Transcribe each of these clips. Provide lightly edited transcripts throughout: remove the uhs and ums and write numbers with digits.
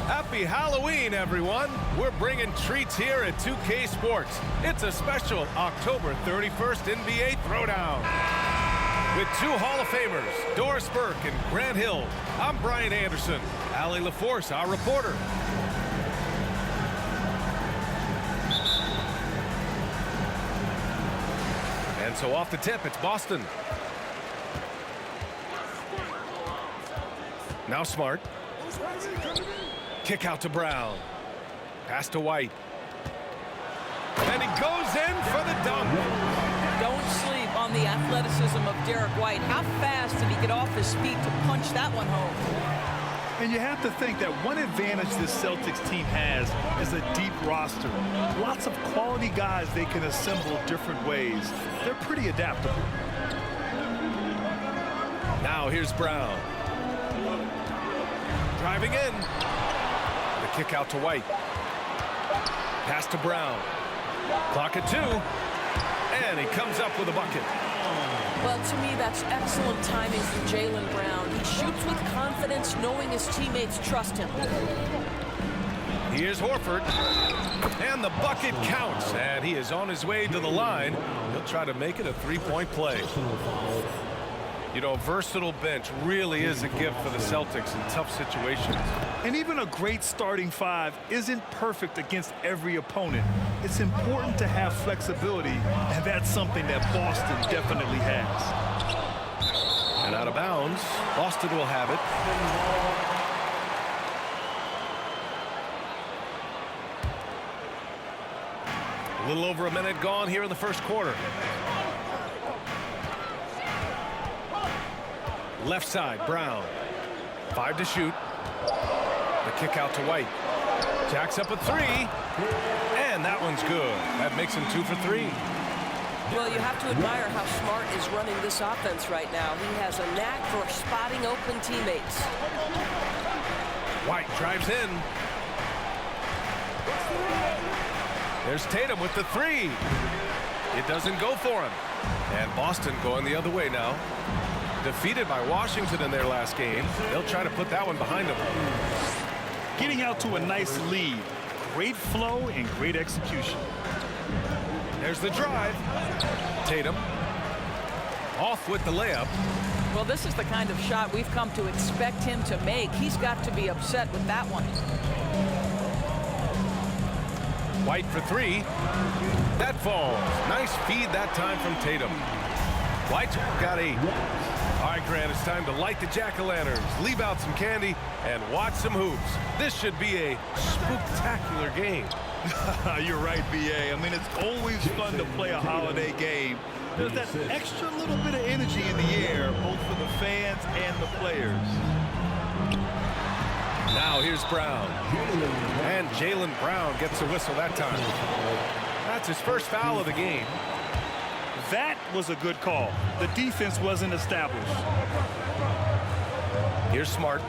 Happy Halloween, everyone. We're bringing treats here at 2K Sports. It's a special October 31st NBA Throwdown. With two Hall of Famers, Doris Burke and Grant Hill. I'm Brian Anderson. Allie LaForce, our reporter. And so off the tip, it's Boston. Now Smart. Kick out to Brown. Pass to White. And he goes in for the dunk. Don't sleep on the athleticism of Derek White. How fast did he get off his feet to punch that one home? And you have to think that one advantage this Celtics team has is a deep roster. Lots of quality guys they can assemble different ways. They're pretty adaptable. Now here's Brown. Driving in. The kick out to White. Pass to Brown. Clock at 2. And he comes up with a bucket. Well, to me, that's excellent timing from Jaylen Brown. He shoots with confidence, knowing his teammates trust him. Here's Horford. And the bucket counts. And he is on his way to the line. He'll try to make it a three-point play. You know, a versatile bench really is a gift for the Celtics in tough situations. And even a great starting five isn't perfect against every opponent. It's important to have flexibility, and that's something that Boston definitely has. And out of bounds, Boston will have it. A little over a minute gone here in the first quarter. Left side, Brown. 5 to shoot. The kick out to White. Jacks up a 3. And that one's good. That makes him 2 for 3. Well, you have to admire how Smart is running this offense right now. He has a knack for spotting open teammates. White drives in. There's Tatum with the 3. It doesn't go for him. And Boston going the other way now. Defeated by Washington in their last game. They'll try to put that one behind them. Getting out to a nice lead. Great flow and great execution. There's the drive. Tatum. Off with the layup. Well, this is the kind of shot we've come to expect him to make. He's got to be upset with that one. White for 3. That falls. Nice feed that time from Tatum. White's got 8. All right, Grant, it's time to light the jack-o'-lanterns, leave out some candy, and watch some hoops. This should be a spectacular game. You're right, B.A. I mean, it's always fun to play a holiday game. There's that extra little bit of energy in the air, both for the fans and the players. Now here's Brown. And Jaylen Brown gets a whistle that time. That's his first foul of the game. That was a good call. The defense wasn't established. Here's Smart.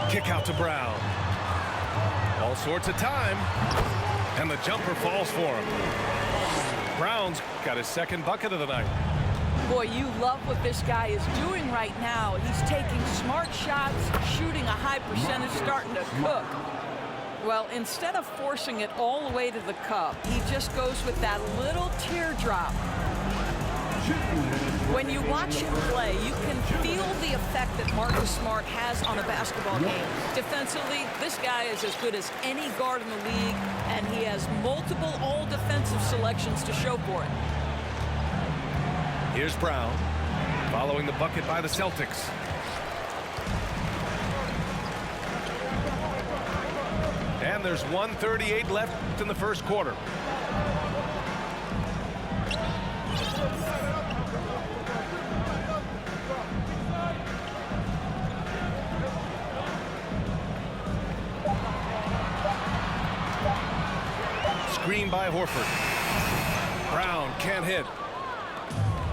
Kick out to Brown. All sorts of time. And the jumper falls for him. Brown's got his second bucket of the night. Boy, you love what this guy is doing right now. He's taking smart shots, shooting a high percentage, starting to cook. Well, instead of forcing it all the way to the cup, he just goes with that little teardrop. When you watch him play, you can feel the effect that Marcus Smart has on a basketball game. Defensively, this guy is as good as any guard in the league, and he has multiple all-defensive selections to show for it. Here's Brown, following the bucket by the Celtics. And there's 1:38 left in the first quarter. Screen by Horford. Brown can't hit.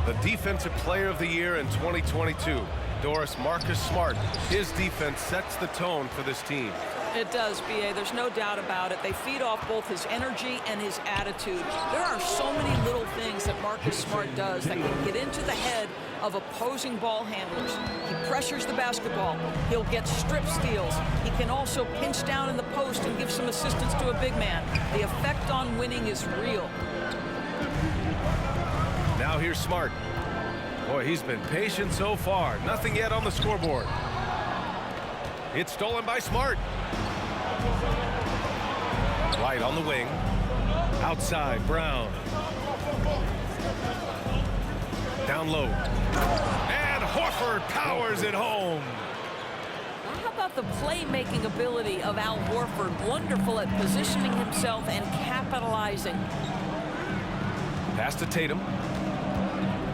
The Defensive Player of the Year in 2022, Doris Marcus Smart. His defense sets the tone for this team. It does, B.A. There's no doubt about it. They feed off both his energy and his attitude. There are so many little things that Marcus Smart does that can get into the head of opposing ball handlers. He pressures the basketball. He'll get strip steals. He can also pinch down in the post and give some assistance to a big man. The effect on winning is real. Now here's Smart. Boy, he's been patient so far. Nothing yet on the scoreboard. It's stolen by Smart. White on the wing. Outside, Brown. Down low. And Horford powers it home. How about the playmaking ability of Al Horford? Wonderful at positioning himself and capitalizing. Pass to Tatum.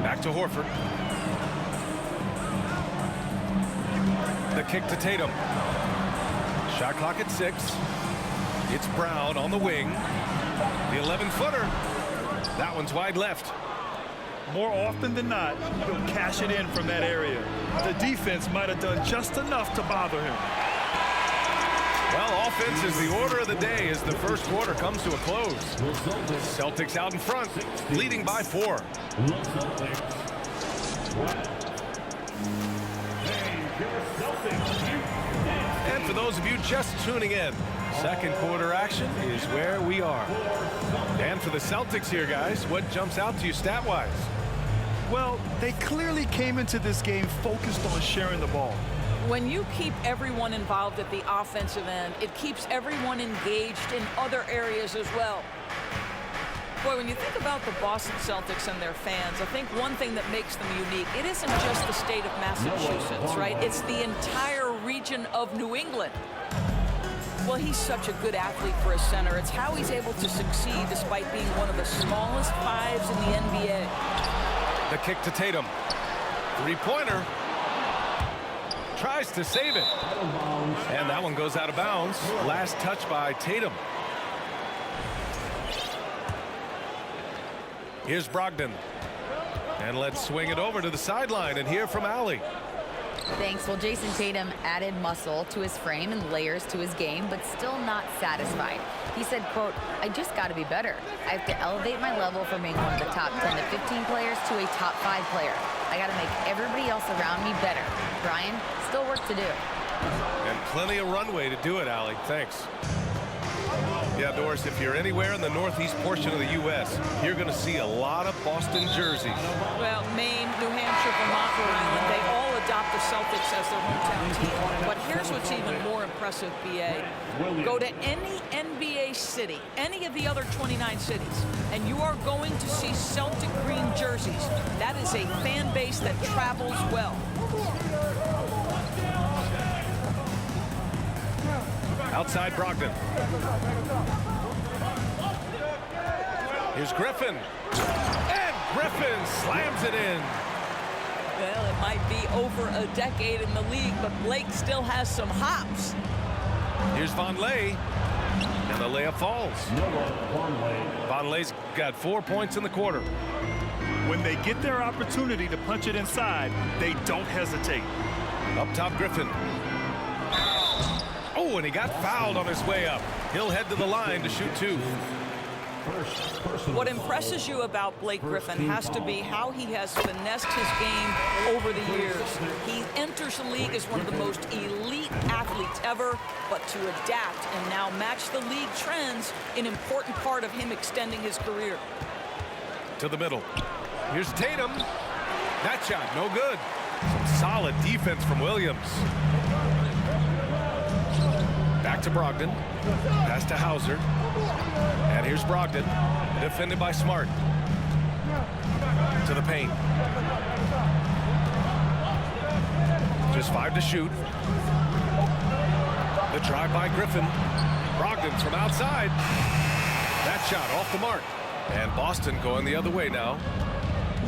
Back to Horford. The kick to Tatum. Shot clock at 6. It's Brown on the wing. The 11-footer. That one's wide left. More often than not, he'll cash it in from that area. The defense might have done just enough to bother him. Well, offense is the order of the day as the first quarter comes to a close. Celtics out in front, leading by 4. And for those of you just tuning in, second quarter action is where we are. And for the Celtics here, guys, what jumps out to you stat-wise? Well, they clearly came into this game focused on sharing the ball. When you keep everyone involved at the offensive end, it keeps everyone engaged in other areas as well. Boy, when you think about the Boston Celtics and their fans, I think one thing that makes them unique, it isn't just the state of Massachusetts, right? It's the entire region of New England. Well, he's such a good athlete for a center. It's how he's able to succeed despite being one of the smallest 5s in the NBA. The kick to Tatum. Three-pointer. Tries to save it. And that one goes out of bounds. Last touch by Tatum. Here's Brogdon. And let's swing it over to the sideline and hear from Allie. Thanks. Well, Jason Tatum added muscle to his frame and layers to his game, but still not satisfied. He said, quote, "I just got to be better. I have to elevate my level from being one of the top 10 to 15 players to a top 5 player. I got to make everybody else around me better. Brian, still work to do." And plenty of runway to do it, Allie. Thanks. Yeah, Doris, if you're anywhere in the northeast portion of the U.S., you're going to see a lot of Boston jerseys. Well, Maine, New Hampshire, Vermont, Rhode Island, they all adopt the Celtics as their hometown team. But here's what's even more impressive, B.A. Go to any NBA city, any of the other 29 cities, and you are going to see Celtic green jerseys. That is a fan base that travels well. Outside Brogdon. Here's Griffin. And Griffin slams it in. Well, it might be over a decade in the league, but Blake still has some hops. Here's Vonleh. And the layup falls. Vonleh's got 4 points in the quarter. When they get their opportunity to punch it inside, they don't hesitate. Up top, Griffin. Oh, and he got fouled on his way up. He'll head to the line to shoot 2. What impresses you about Blake Griffin has to be how he has finessed his game over the years. He enters the league as one of the most elite athletes ever, but to adapt and now match the league trends, an important part of him extending his career. To the middle. Here's Tatum. That shot, no good. Some solid defense from Williams. Back to Brogdon. Pass to Hauser. And here's Brogdon. Defended by Smart. To the paint. Just 5 to shoot. The drive by Griffin. Brogdon from outside. That shot off the mark. And Boston going the other way now.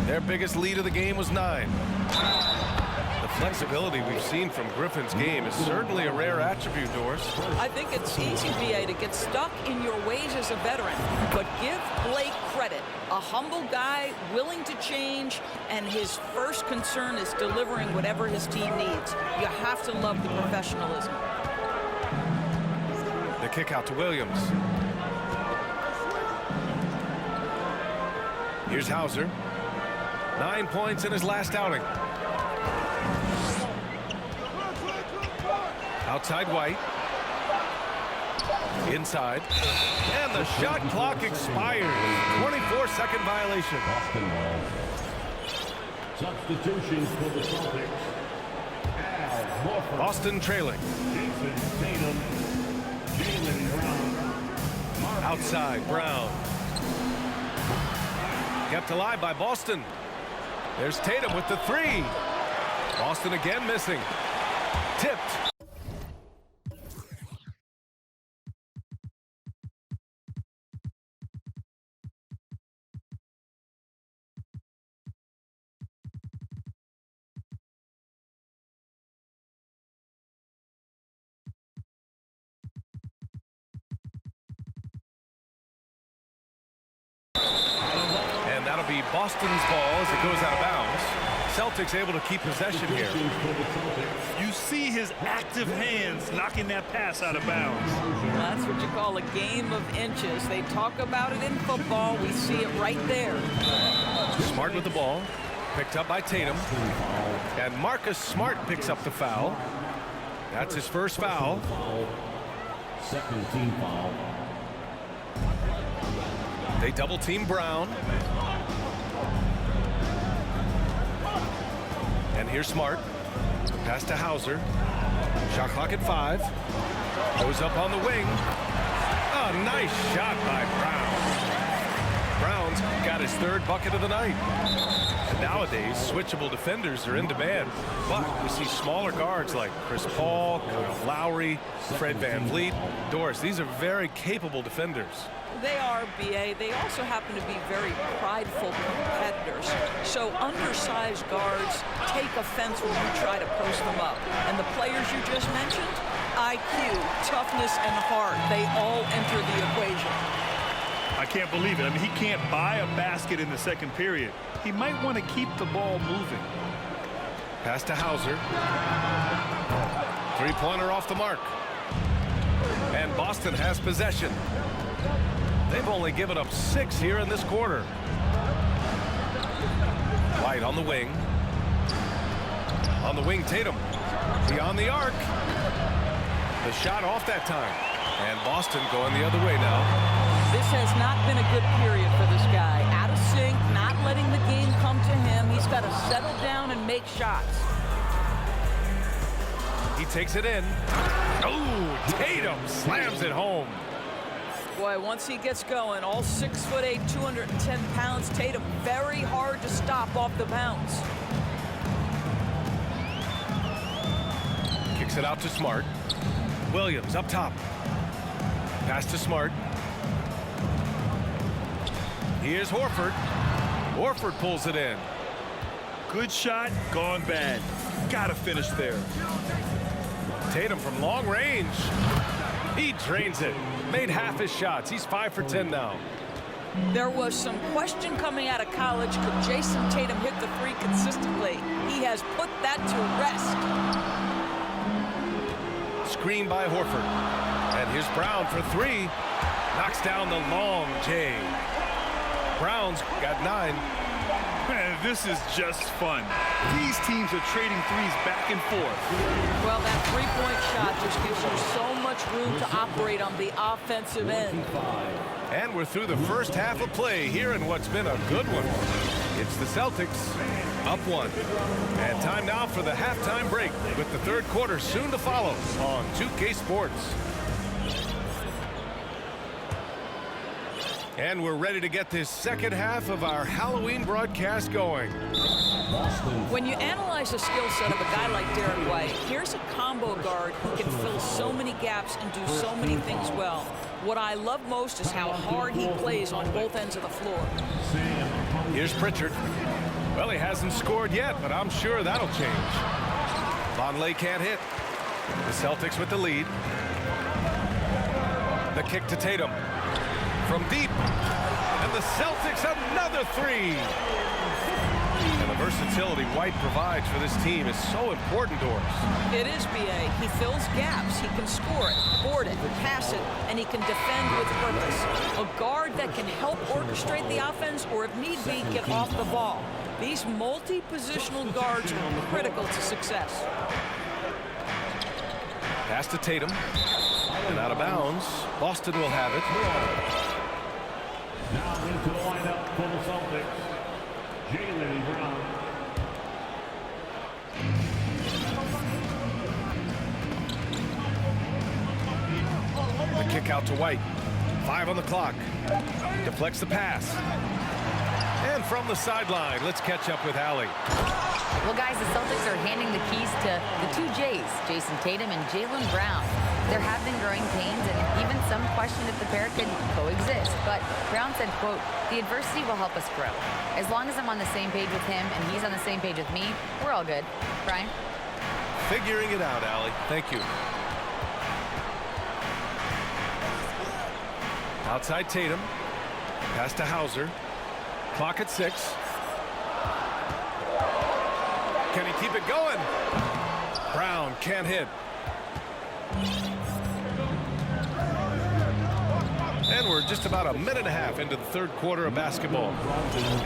Their biggest lead of the game was 9. The flexibility we've seen from Griffin's game is certainly a rare attribute, Doris. I think it's easy, BA, to get stuck in your ways as a veteran, but give Blake credit. A humble guy, willing to change, and his first concern is delivering whatever his team needs. You have to love the professionalism. The kick out to Williams. Here's Hauser. 9 points in his last outing. Outside White. Inside. And the shot clock expires. 24-second violation. Boston ball. Substitutions for the Celtics. Al Horford. Boston trailing. Jason Tatum. Jaylen Brown. Outside, Brown. Kept alive by Boston. There's Tatum with the three. Boston again missing. Tipped. And that'll be Boston's ball as it goes out of bounds. Celtics able to keep possession here. You see his active hands knocking that pass out of bounds. That's what you call a game of inches. They talk about it in football. We see it right there. Smart with the ball. Picked up by Tatum. And Marcus Smart picks up the foul. That's his first foul. Second team foul. They double team Brown. And here's Smart. Pass to Hauser. Shot clock at 5. Goes up on the wing. Oh, nice shot by Brown. Brown's got his third bucket of the night. And nowadays, switchable defenders are in demand. But we see smaller guards like Chris Paul, Kyle Lowry, Fred VanVleet, Doris. These are very capable defenders. They are, B.A. They also happen to be very prideful competitors. So undersized guards take offense when you try to post them up. And the players you just mentioned, IQ, toughness, and heart, they all enter the equation. I can't believe it. I mean, he can't buy a basket in the second period. He might want to keep the ball moving. Pass to Hauser. Three-pointer off the mark. And Boston has possession. They've only given up 6 here in this quarter. White on the wing. On the wing, Tatum. Beyond the arc. The shot off that time. And Boston going the other way now. This has not been a good period for this guy. Out of sync, not letting the game come to him. He's got to settle down and make shots. He takes it in. Oh, Tatum slams it home. Boy, once he gets going, all 6'8", 210 pounds, Tatum very hard to stop off the bounce. Kicks it out to Smart. Williams up top. Pass to Smart. Here's Horford. Horford pulls it in. Good shot, gone bad. Gotta finish there. Tatum from long range. He drains it. Made half his shots. He's 5 for 10 now. There was some question coming out of college. Could Jason Tatum hit the three consistently? He has put that to rest. Screen by Horford. And here's Brown for 3. Knocks down the long J. Brown's got 9. Man, this is just fun. These teams are trading threes back and forth. Well, that three-point shot just gives you so much room to operate on the offensive end. And we're through the first half of play here in what's been a good one. It's the Celtics up 1. And time now for the halftime break with the third quarter soon to follow on 2K Sports. And we're ready to get this second half of our Halloween broadcast going. When you analyze the skill set of a guy like Derek White, here's a combo guard who can fill so many gaps and do so many things well. What I love most is how hard he plays on both ends of the floor. Here's Pritchard. Well, he hasn't scored yet, but I'm sure that'll change. Vonleh can't hit. The Celtics with the lead. The kick to Tatum. From deep, and the Celtics another 3. And the versatility White provides for this team is so important, Doris. It is, B.A. He fills gaps. He can score it, board it, pass it, and he can defend with purpose. A guard that can help orchestrate the offense or, if need be, get off the ball. These multi-positional guards are critical to success. Pass to Tatum. And out of bounds. Boston will have it. Now into the lineup for the Celtics, Jaylen Brown. The kick out to White. 5 on the clock. Deflects the pass. And from the sideline, let's catch up with Allie. Well, guys, the Celtics are handing the keys to the two J's, Jason Tatum and Jaylen Brown. There have been growing pains and even some question if the pair could coexist. But Brown said, quote, "The adversity will help us grow. As long as I'm on the same page with him and he's on the same page with me, we're all good." Brian? Figuring it out, Allie. Thank you. Outside Tatum. Pass to Hauser. Clock at 6. Can he keep it going? Brown can't hit. And we're just about a minute and a half into the third quarter of basketball.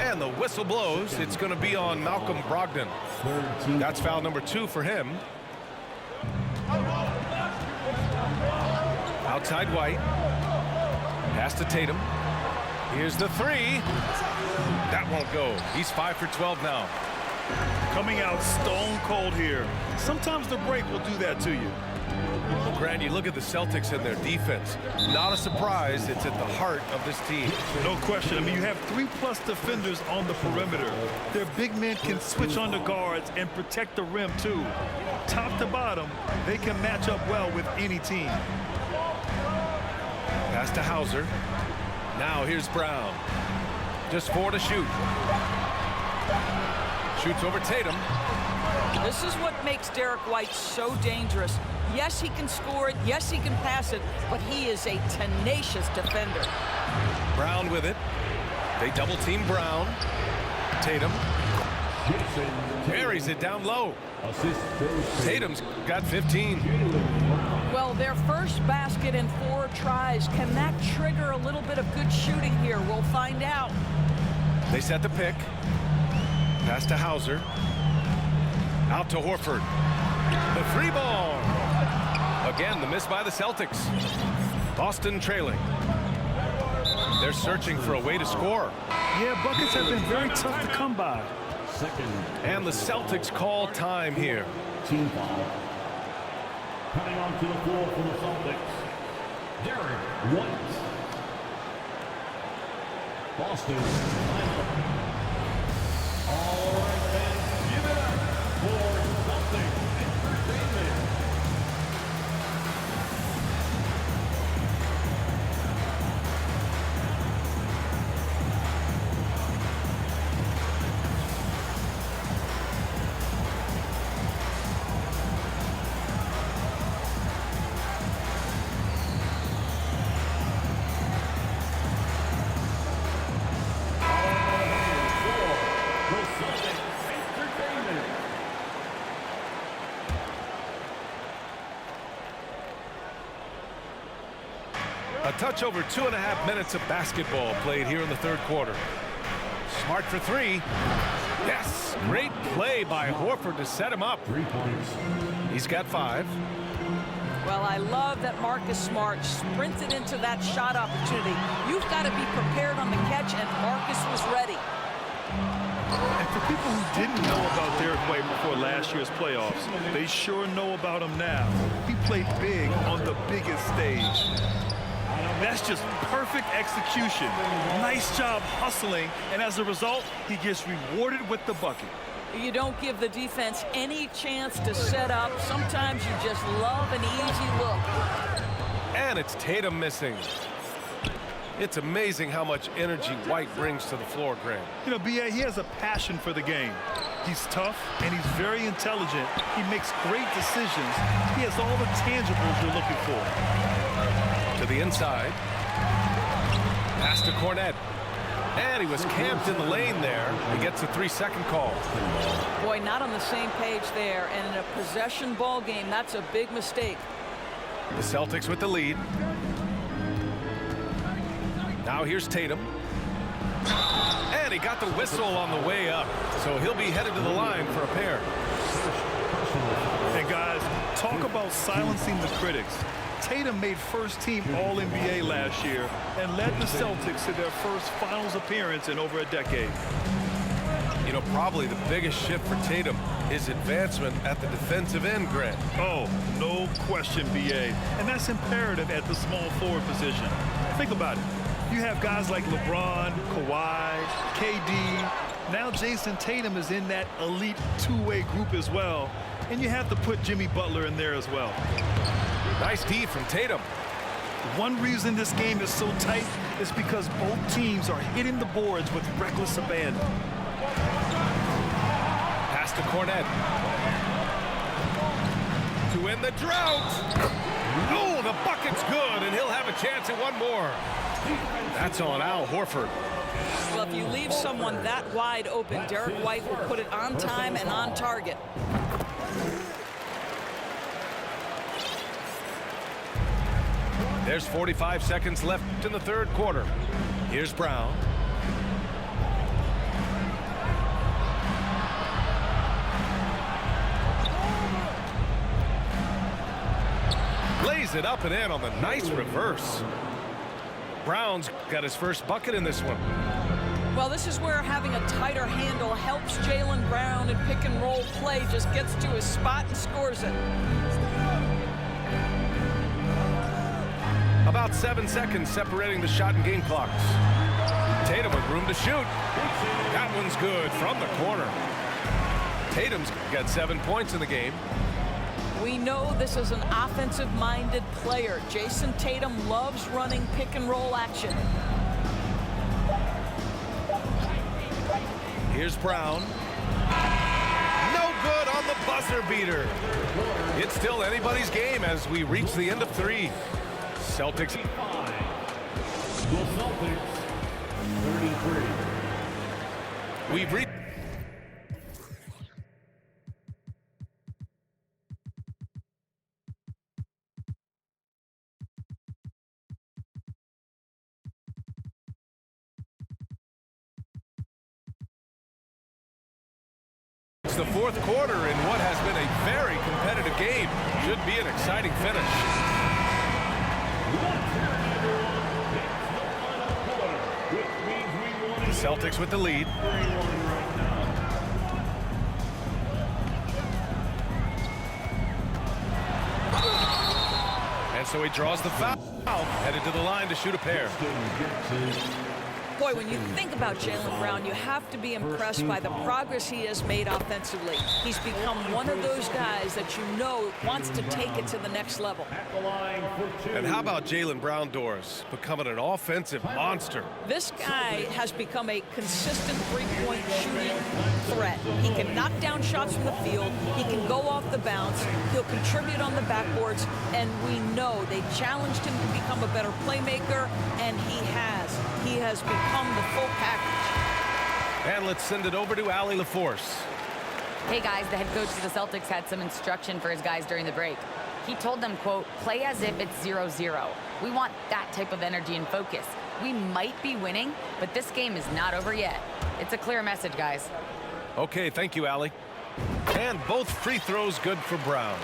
And the whistle blows. It's going to be on Malcolm Brogdon. That's foul number 2 for him. Outside White. Pass to Tatum. Here's the 3. That won't go. He's 5 for 12 now. Coming out stone cold here. Sometimes the break will do that to you. Well, Grant, you look at the Celtics and their defense. Not a surprise. It's at the heart of this team. No question. I mean, you have 3+ defenders on the perimeter. Their big men can switch on the guards and protect the rim, too. Top to bottom, they can match up well with any team. Pass to Hauser. Now here's Brown. Just 4 to shoot. Shoots over Tatum. This is what makes Derek White so dangerous. Yes, he can score it. Yes, he can pass it. But he is a tenacious defender. Brown with it. They double team Brown. Tatum carries it down low. Tatum's got 15. Well, their first basket in 4 tries. Can that trigger a little bit of good shooting here? We'll find out. They set the pick. Pass to Hauser. Out to Horford. The 3 ball. Again, the miss by the Celtics. Boston trailing. They're searching for a way to score. Yeah, buckets have been very tough to come by. And the Celtics call time here. Team foul. Coming onto the floor for the Celtics, Derek White. Boston lineup. All right, fans, give it up for Celtics Entertainment. A touch over 2.5 minutes of basketball played here in the third quarter. Smart for 3. Yes, great play by Horford to set him up. 3 points. He's got 5. Well, I love that Marcus Smart sprinted into that shot opportunity. You've got to be prepared on the catch, and Marcus was ready. And for people who didn't know about Derek White before last year's playoffs, they sure know about him now. He played big on the biggest stage. That's just perfect execution. Nice job hustling, and as a result, he gets rewarded with the bucket. You don't give the defense any chance to set up. Sometimes you just love an easy look. And it's Tatum missing. It's amazing how much energy White brings to the floor, Grant. You know, B.A., he has a passion for the game. He's tough, and he's very intelligent. He makes great decisions. He has all the tangibles you're looking for. To the inside. Pass to Cornette. And he was camped in the lane there. He gets a 3-second call. Boy, not on the same page there. And in a possession ball game, that's a big mistake. The Celtics with the lead. Now here's Tatum. And he got the whistle on the way up. So he'll be headed to the line for a pair. And guys, talk about silencing the critics. Tatum made first-team All-NBA last year and led the Celtics to their first finals appearance in over a decade. You know, probably the biggest shift for Tatum is advancement at the defensive end, Grant. Oh, no question, B.A. And that's imperative at the small forward position. Think about it. You have guys like LeBron, Kawhi, KD. Now Jason Tatum is in that elite two-way group as well. And you have to put Jimmy Butler in there as well. Nice D from Tatum. One reason this game is so tight is because both teams are hitting the boards with reckless abandon. Pass to Cornet. To end the drought. Oh, the bucket's good, and he'll have a chance at one more. That's on Al Horford. Well, if you leave someone that wide open, Derek White will put it on time and on target. There's 45 seconds left in the third quarter. Here's Brown. Lays it up and in on the nice reverse. Brown's got his first bucket in this one. Well, this is where having a tighter handle helps Jaylen Brown in pick and roll play. Just gets to his spot and scores it. About 7 seconds separating the shot and game clocks. Tatum with room to shoot. That one's good from the corner. Tatum's got 7 points in the game. We know this is an offensive-minded player. Jason Tatum loves running pick and roll action. Here's Brown. No good on the buzzer beater. It's still anybody's game as we reach the end of 3. Celtics. The Celtics, 33. We've reached. It's the fourth quarter in what has been a very competitive game. Should be an exciting finish. The Celtics with the lead. And so he draws the foul. Headed to the line to shoot a pair. Boy, when you think about Jaylen Brown, you have to be impressed by the progress he has made offensively. He's become one of those guys that you know wants to take it to the next level. And how about Jaylen Brown, Doris, becoming an offensive monster? This guy has become a consistent three-point shooting threat. He can knock down shots from the field. He can go off the bounce. He'll contribute on the backboards. And we know they challenged him to become a better playmaker, and he has. He has become the full package. And let's send it over to Allie LaForce. Hey guys, the head coach of the Celtics had some instruction for his guys during the break. He told them, quote, play as if it's 0-0. We want that type of energy and focus. We might be winning, but this game is not over yet. It's a clear message, guys. Okay, thank you, Allie. And both free throws good for Brown.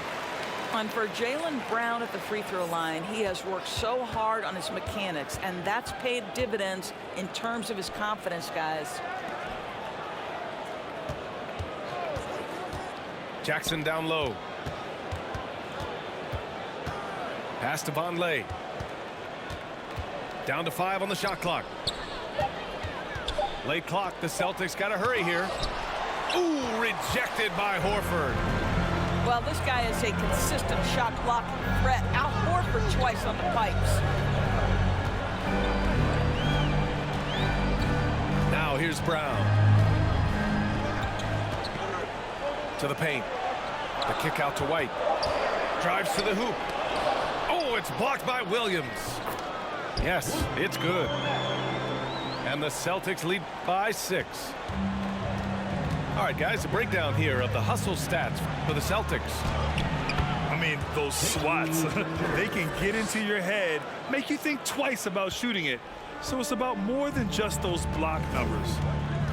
And for Jaylen Brown at the free throw line, he has worked so hard on his mechanics, and that's paid dividends in terms of his confidence, guys. Jackson down low. Pass to Vonleh. Down to 5 on the shot clock. Late clock, the Celtics got to hurry here. Ooh, rejected by Horford. Well, this guy is a consistent shot blocking threat. Al Horford twice on the pipes. Now here's Brown. To the paint. The kick out to White. Drives to the hoop. Oh, it's blocked by Williams. Yes, it's good. And the Celtics lead by 6. All right, guys, a breakdown here of the hustle stats for the Celtics. I mean, those swats, they can get into your head, make you think twice about shooting it. So it's about more than just those block numbers.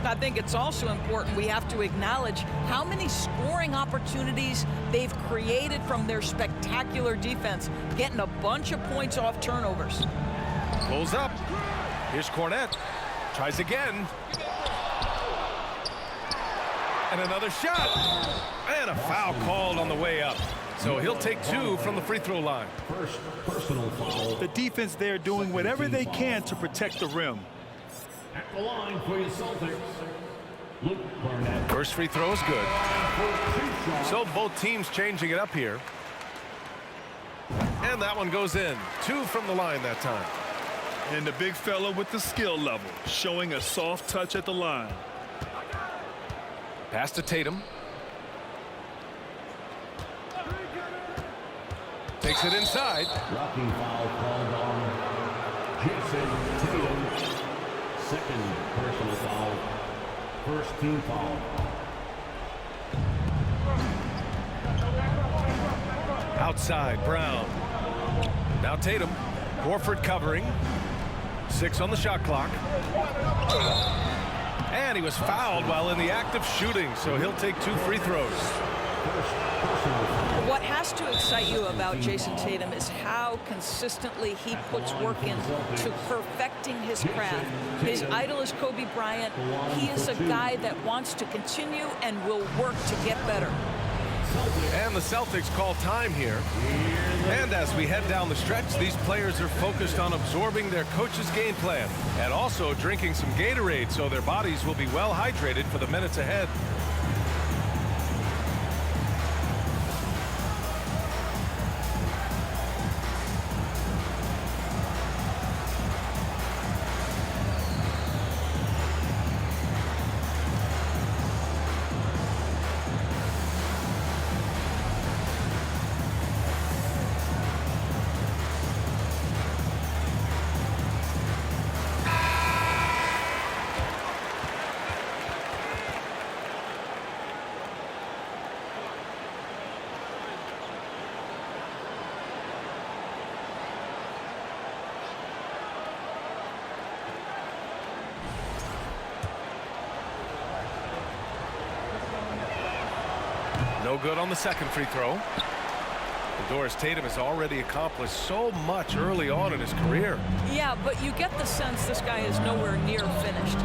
I think it's also important we have to acknowledge how many scoring opportunities they've created from their spectacular defense, getting a bunch of points off turnovers. Pulls up. Here's Cornette. Tries again. And another shot. And a foul called on the way up. So he'll take 2 from the free throw line. First personal foul. The defense there doing whatever they can to protect the rim. At the line for your Celtics, Luke Barnett. First free throw is good. So both teams changing it up here. And that one goes in. 2 from the line that time. And the big fella with the skill level, showing a soft touch at the line. Pass to Tatum. Takes it inside. Blocking foul called on Jason Tatum. Second personal foul. First team foul. Outside, Brown. Now Tatum. Horford covering. 6 on the shot clock. And he was fouled while in the act of shooting, so he'll take 2 free throws. What has to excite you about Jason Tatum is how consistently he puts work into perfecting his craft. His idol is Kobe Bryant. He is a guy that wants to continue and will work to get better. And the Celtics call time here. And as we head down the stretch, these players are focused on absorbing their coach's game plan and also drinking some Gatorade so their bodies will be well hydrated for the minutes ahead. No good on the second free throw. Doris Tatum has already accomplished so much early on in his career. Yeah, but you get the sense this guy is nowhere near finished.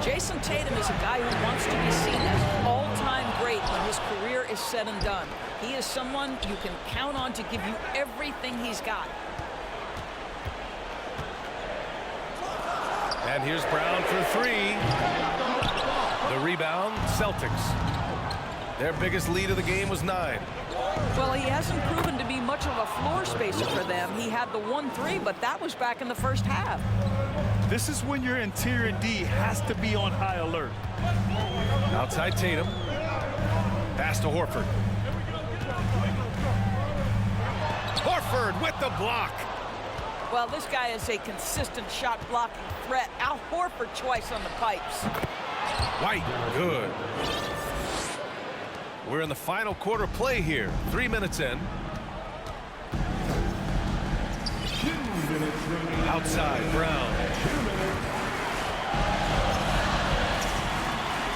Jason Tatum is a guy who wants to be seen as all-time great when his career is said and done. He is someone you can count on to give you everything he's got. And here's Brown for 3. The rebound, Celtics. Their biggest lead of the game was 9. Well, he hasn't proven to be much of a floor spacer for them. He had the 1-3, but that was back in the first half. This is when your interior D has to be on high alert. Outside Tatum. Pass to Horford. Horford with the block. Well, this guy is a consistent shot blocking threat. Al Horford twice on the pipes. White, good. We're in the final quarter play here. 3 minutes in. Outside, Brown.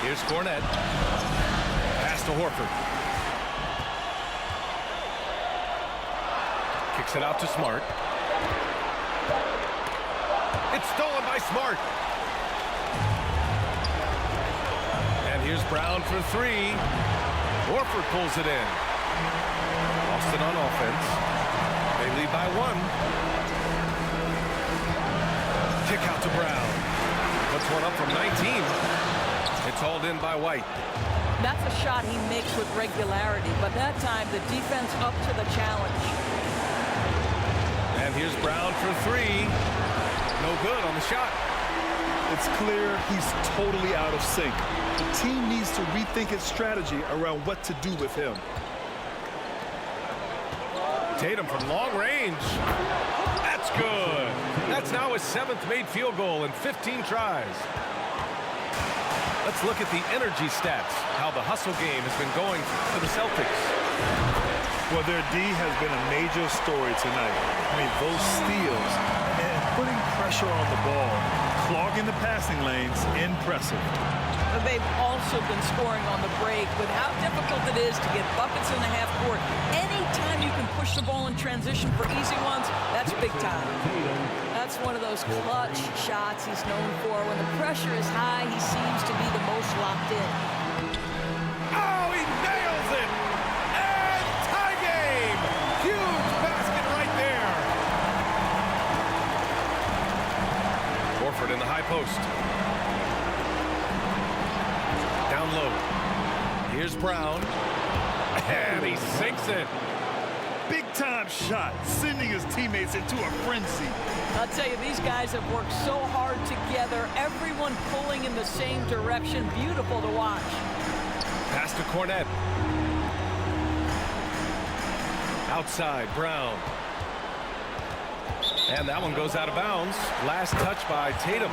Here's Cornette. Pass to Horford. Kicks it out to Smart. It's stolen by Smart. And here's Brown for 3. Horford pulls it in. Boston on offense. They lead by 1. Kick out to Brown. Puts one up from 19. It's hauled in by White. That's a shot he makes with regularity, but that time the defense up to the challenge. And here's Brown for 3. No good on the shot. It's clear he's totally out of sync. The team needs to rethink its strategy around what to do with him. Tatum from long range. That's good. That's now his 7th made field goal in 15 tries. Let's look at the energy stats, how the hustle game has been going for the Celtics. Well, their D has been a major story tonight. I mean, those steals and putting pressure pressure on the ball, clogging the passing lanes. Impressive. But they've also been scoring on the break with how difficult it is to get buckets in the half court. Anytime you can push the ball in transition for easy ones, that's big time. That's one of those clutch shots he's known for. When the pressure is high, he seems to be the most locked in. Oh, he nails it! And tie game! Huge basket right there. Horford in the high post. Down low. Here's Brown. And he sinks it. Big-time shot, sending his teammates into a frenzy. I'll tell you, these guys have worked so hard together. Everyone pulling in the same direction. Beautiful to watch. Pass to Cornette. Outside, Brown. And that one goes out of bounds. Last touch by Tatum.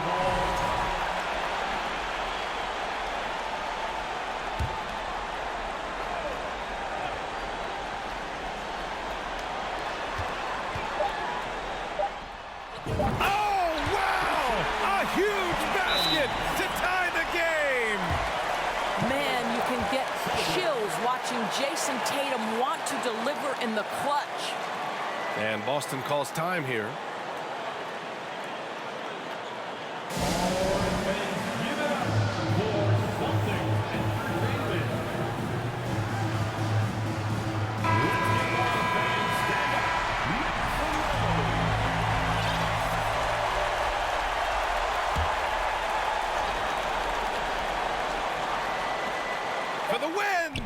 Jason Tatum want to deliver in the clutch. And Boston calls time here. For the win!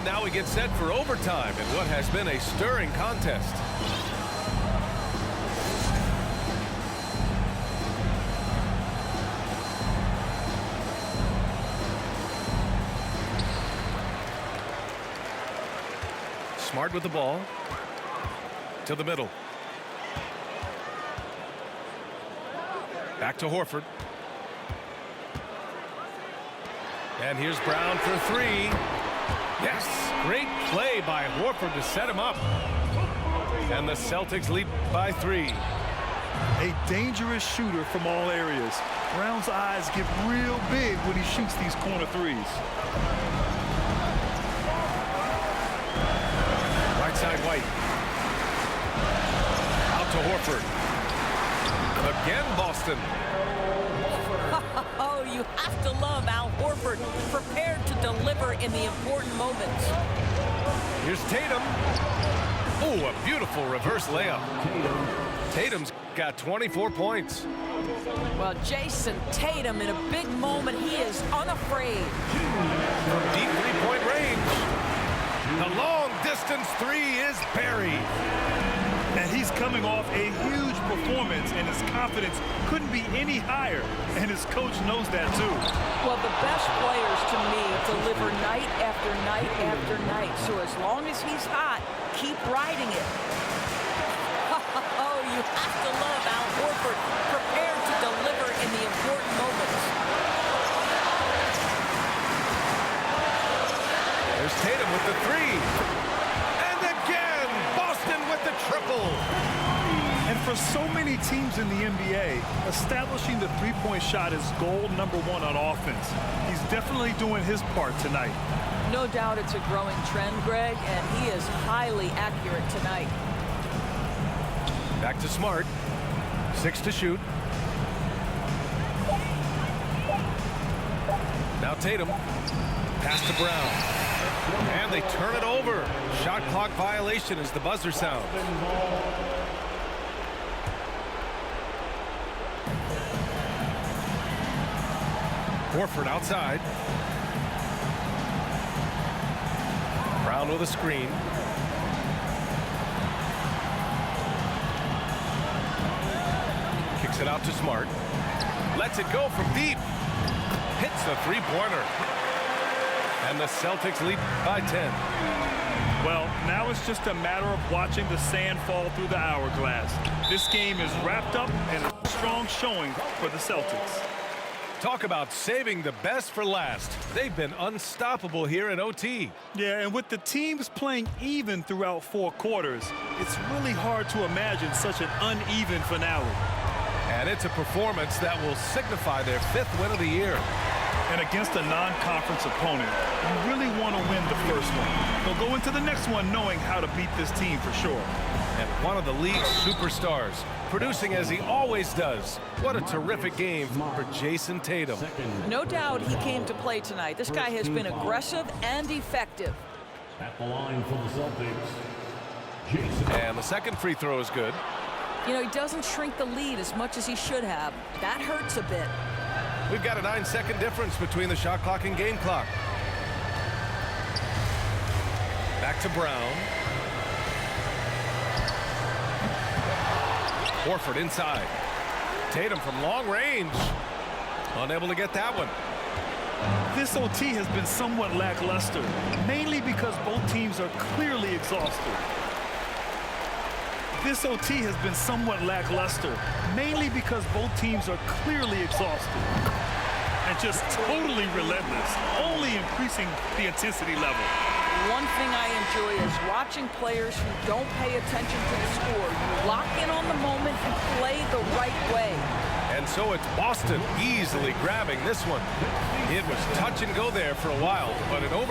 Now we get set for overtime in what has been a stirring contest. Smart with the ball. To the middle. Back to Horford. And here's Brown for three. Yes, great play by Horford to set him up. And the Celtics lead by 3. A dangerous shooter from all areas. Brown's eyes get real big when he shoots these corner threes. Right side, White. Out to Horford. Again, Boston. Oh, you have to love Al Horford, prepared to deliver in the important moments. Here's Tatum. Oh, a beautiful reverse layup. Tatum's got 24 points. Well, Jason Tatum, in a big moment, he is unafraid. From deep three-point range. The long-distance three is buried. And he's coming off a huge performance, and his confidence couldn't be any higher. And his coach knows that, too. Well, the best players, to me, deliver night after night after night. So as long as he's hot, keep riding it. Oh, you have to love Al Horford, prepared to deliver in the important moments. There's Tatum with the three. And again, Boston with the triple. And for so many teams in the NBA, establishing the three-point shot is goal number 1 on offense. He's definitely doing his part tonight. No doubt it's a growing trend, Greg, and he is highly accurate tonight. Back to Smart. 6 to shoot. Now Tatum. Pass to Brown. And they turn it over. Shot clock violation as the buzzer sounds. Horford outside. Brown with a screen. Kicks it out to Smart. Lets it go from deep. Hits the three-pointer. And the Celtics lead by 10. Well, now it's just a matter of watching the sand fall through the hourglass. This game is wrapped up and a strong showing for the Celtics. Talk about saving the best for last. They've been unstoppable here in OT. Yeah, and with the teams playing even throughout 4 quarters, it's really hard to imagine such an uneven finale. And it's a performance that will signify their 5th win of the year. And against a non-conference opponent, you really want to win the first one. They'll go into the next one knowing how to beat this team for sure. And one of the league's superstars, producing as he always does. What a terrific game for Jason Tatum. No doubt he came to play tonight. This guy has been aggressive and effective. At the line for the Celtics, Jason. And the second free throw is good. You know, he doesn't shrink the lead as much as he should have. That hurts a bit. We've got a 9-second difference between the shot clock and game clock. Back to Brown. Horford inside. Tatum from long range. Unable to get that one. This OT has been somewhat lackluster, mainly because both teams are clearly exhausted. This OT has been somewhat lackluster, mainly because both teams are clearly exhausted and just totally relentless, only increasing the intensity level. One thing I enjoy is watching players who don't pay attention to the score. You lock in on the moment and play the right way. And so it's Boston easily grabbing this one. It was touch and go there for a while, but in overtime.